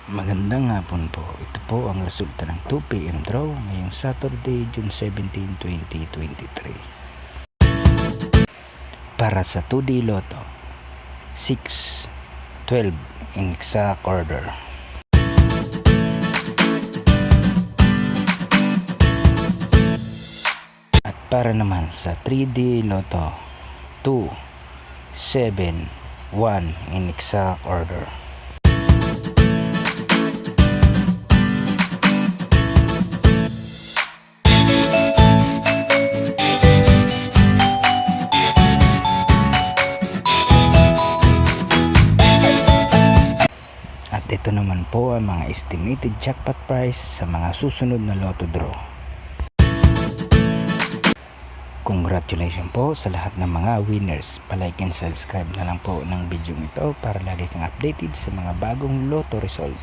Magandang hapon po. Ito po ang resulta ng 2 PM draw ngayong Saturday, June 17, 2023. Para sa 2D Lotto, 6, 12 in exact order. At para naman sa 3D Lotto, 2, 7, 1 in exact order. At ito naman po ang mga estimated jackpot price sa mga susunod na Lotto draw. Congratulations po sa lahat ng mga winners. Palike and subscribe na lang po ng video ito para lagi kang updated sa mga bagong Lotto result.